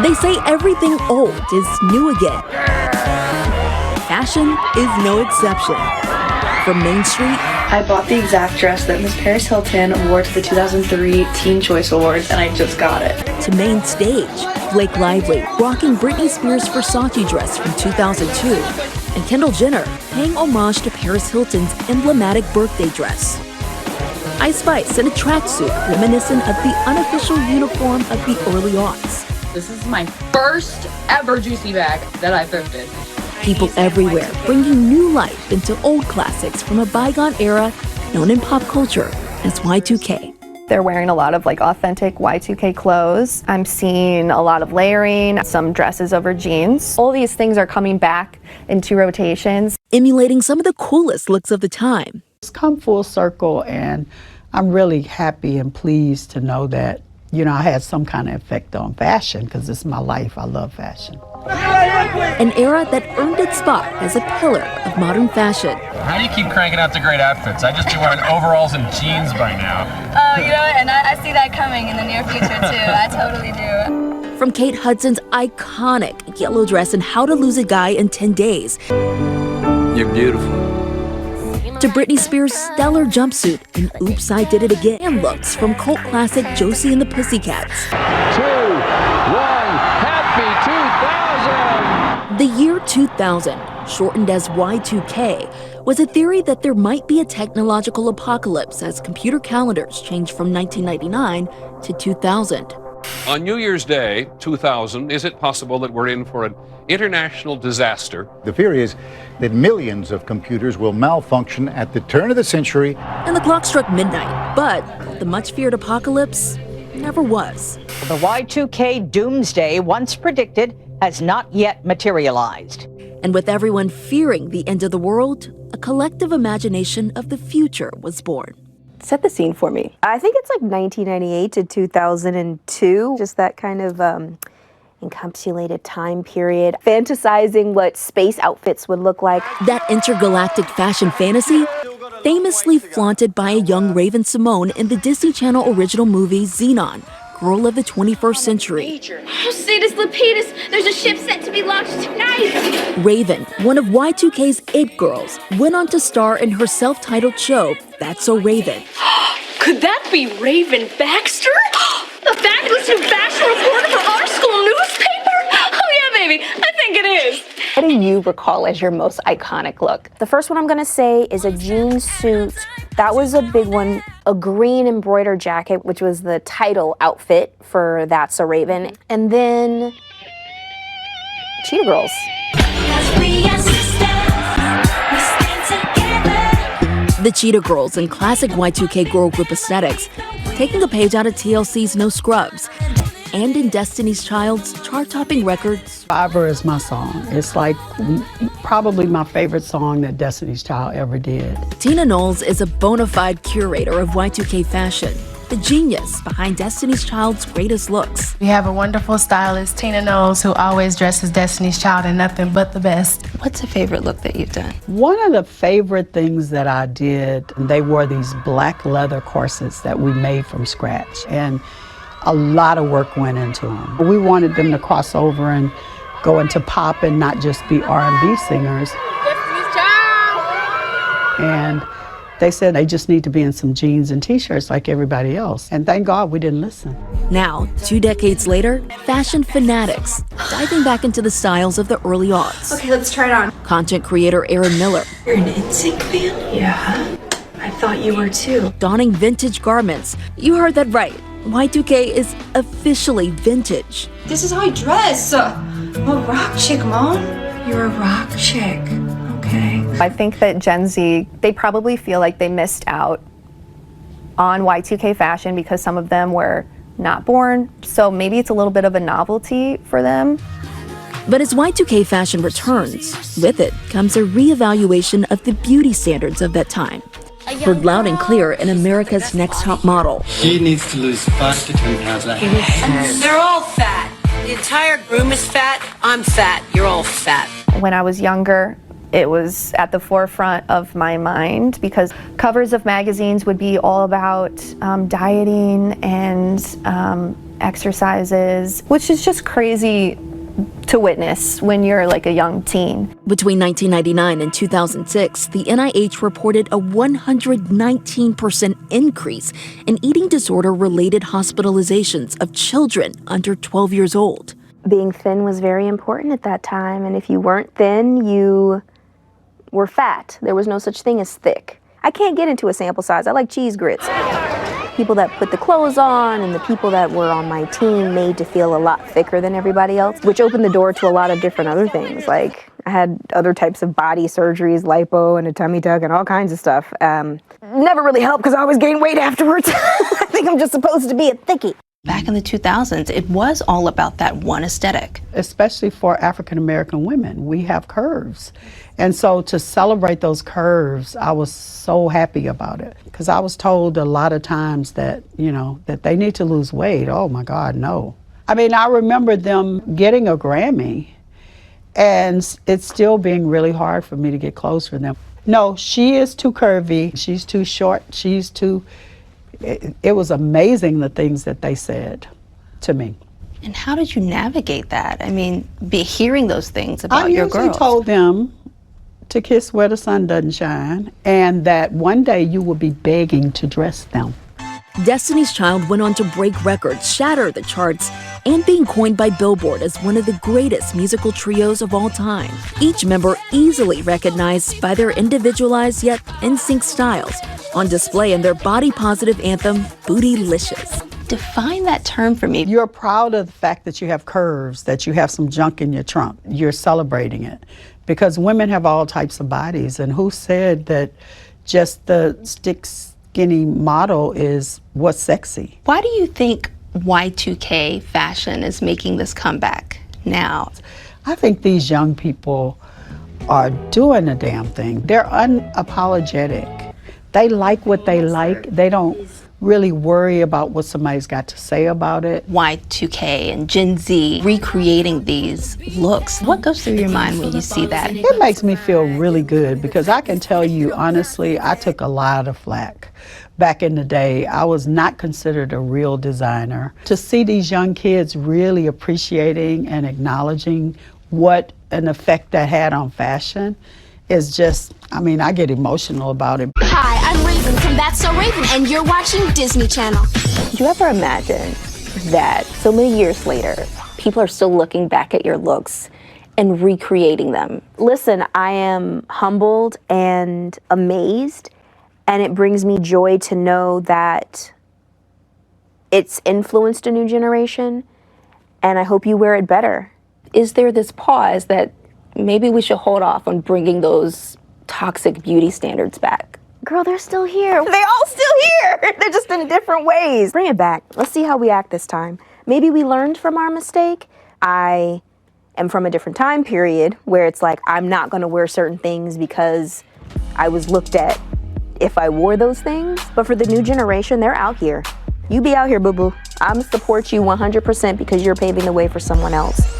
They say everything old is new again. Fashion is no exception. From Main Street, I bought the exact dress that Miss Paris Hilton wore to the 2003 Teen Choice Awards, and I just got it. to Main Stage, Blake Lively rocking Britney Spears' Versace dress from 2002, and Kendall Jenner paying homage to Paris Hilton's emblematic birthday dress. Ice Spice in a tracksuit reminiscent of the unofficial uniform of the early aughts. This is my first ever juicy bag that I thrifted. People everywhere bringing new life into old classics from a bygone era known in pop culture as Y2K. They're wearing a lot of authentic Y2K clothes. I'm seeing a lot of layering, some dresses over jeans. All these things are coming back into rotations, Emulating some of the coolest looks of the time. It's come full circle, and I'm really happy and pleased to know that, I had some kind of effect on fashion, because it's my life. I love fashion. An era that earned its spot as a pillar of modern fashion. How do you keep cranking out the great outfits? I just be wearing overalls and jeans by now. Oh, and I see that coming in the near future too. I totally do. From Kate Hudson's iconic yellow dress in How to Lose a Guy in 10 Days, You're beautiful. to Britney Spears' stellar jumpsuit in Oops, I Did It Again, and looks from cult classic Josie and the Pussycats. 2, 1, happy 2000! The year 2000, shortened as Y2K, was a theory that there might be a technological apocalypse as computer calendars changed from 1999 to 2000. On New Year's Day, 2000, is it possible that we're in for an international disaster? The fear is that millions of computers will malfunction at the turn of the century. And the clock struck midnight, but the much-feared apocalypse never was. The Y2K doomsday, once predicted, has not yet materialized. And with everyone fearing the end of the world, a collective imagination of the future was born. Set the scene for me. I think it's 1998 to 2002, just that kind of encapsulated time period, fantasizing what space outfits would look like. That intergalactic fashion fantasy, famously flaunted by a young Raven Simone in the Disney Channel original movie Xenon, Girl of the 21st Century. Oh, Cetus Lapidus, there's a ship set to be launched tonight. Raven, one of Y2K's it girls, went on to star in her self-titled show, That's So Raven. Could that be Raven Baxter? The fabulous new fashion reporter for our school newspaper? Oh yeah, baby, I think it is. What do you recall as your most iconic look? The first one I'm gonna say is a jean suit. That was a big one. A green embroidered jacket, which was the title outfit for That's a Raven. And then Cheetah Girls. The Cheetah Girls in classic Y2K girl group aesthetics, taking a page out of TLC's No Scrubs, and in Destiny's Child's chart-topping records. Survivor is my song. It's probably my favorite song that Destiny's Child ever did. Tina Knowles is a bona fide curator of Y2K fashion, the genius behind Destiny's Child's greatest looks. We have a wonderful stylist, Tina Knowles, who always dresses Destiny's Child in nothing but the best. What's a favorite look that you've done? One of the favorite things that I did, they wore these black leather corsets that we made from scratch, and a lot of work went into them. We wanted them to cross over and go into pop and not just be R&B singers. Destiny's Child! And they said they just need to be in some jeans and t-shirts like everybody else. And thank God we didn't listen. Now, 2 decades later, fashion fanatics, diving back into the styles of the early aughts. Okay, let's try it on. Content creator Erin Miller. You're an NSYNC fan? Yeah. I thought you were too. Donning vintage garments. You heard that right. Y2K is officially vintage. This is how I dress. I'm a rock chick, Mom. You're a rock chick. Okay. I think that Gen Z, they probably feel like they missed out on Y2K fashion because some of them were not born. So maybe it's a little bit of a novelty for them. But as Y2K fashion returns, with it comes a reevaluation of the beauty standards of that time. Heard loud and clear in America's Next Top Model. She needs to lose 5 to 10 pounds. They're all fat. The entire room is fat. I'm fat. You're all fat. When I was younger, it was at the forefront of my mind because covers of magazines would be all about dieting and exercises, which is just crazy to witness when you're like a young teen. Between 1999 and 2006, the NIH reported a 119% increase in eating disorder-related hospitalizations of children under 12 years old. Being thin was very important at that time, and if you weren't thin, you were fat. There was no such thing as thick. I can't get into a sample size. I like cheese grits. People that put the clothes on and the people that were on my team made to feel a lot thicker than everybody else, which opened the door to a lot of different other things. Like, I had other types of body surgeries, lipo and a tummy tuck and all kinds of stuff. Never really helped because I always gained weight afterwards. I think I'm just supposed to be a thickie. Back in the 2000s, it was all about that one aesthetic. Especially for African American women, we have curves. And so to celebrate those curves, I was so happy about it. Because I was told a lot of times that, you know, that they need to lose weight. Oh my God, no. I mean, I remember them getting a Grammy, and it's still being really hard for me to get close for them. No, she is too curvy. She's too short. She's too... It was amazing the things that they said to me. And how did you navigate that? I mean, hearing those things about your girls. I usually told them to kiss where the sun doesn't shine, and that one day you will be begging to dress them. Destiny's Child went on to break records, shatter the charts, and being coined by Billboard as one of the greatest musical trios of all time. Each member easily recognized by their individualized yet in-sync styles, on display in their body-positive anthem, Bootylicious. Define that term for me. You're proud of the fact that you have curves, that you have some junk in your trunk. You're celebrating it. Because women have all types of bodies, and who said that just the skinny model is what's sexy? Why do you think Y2K fashion is making this comeback now? I think these young people are doing the damn thing. They're unapologetic. They like what they like. They don't really worry about what somebody's got to say about it. Y2K and Gen Z recreating these looks. What goes through your mind when you see that? It makes me feel really good because I can tell you honestly, I took a lot of flack. Back in the day, I was not considered a real designer. To see these young kids really appreciating and acknowledging what an effect that had on fashion is just, I mean, I get emotional about it. Hi, I'm Raven from That's So Raven, and you're watching Disney Channel. Did you ever imagine that so many years later, people are still looking back at your looks and recreating them? Listen, I am humbled and amazed, and it brings me joy to know that it's influenced a new generation, and I hope you wear it better. Is there this pause that maybe we should hold off on bringing those toxic beauty standards back? Girl, they're still here. They're all still here. They're just in different ways. Bring it back. Let's see how we act this time. Maybe we learned from our mistake. I am from a different time period where it's like, I'm not gonna wear certain things because I was looked at if I wore those things. But for the new generation, they're out here. You be out here, boo-boo. I'm support you 100% because you're paving the way for someone else.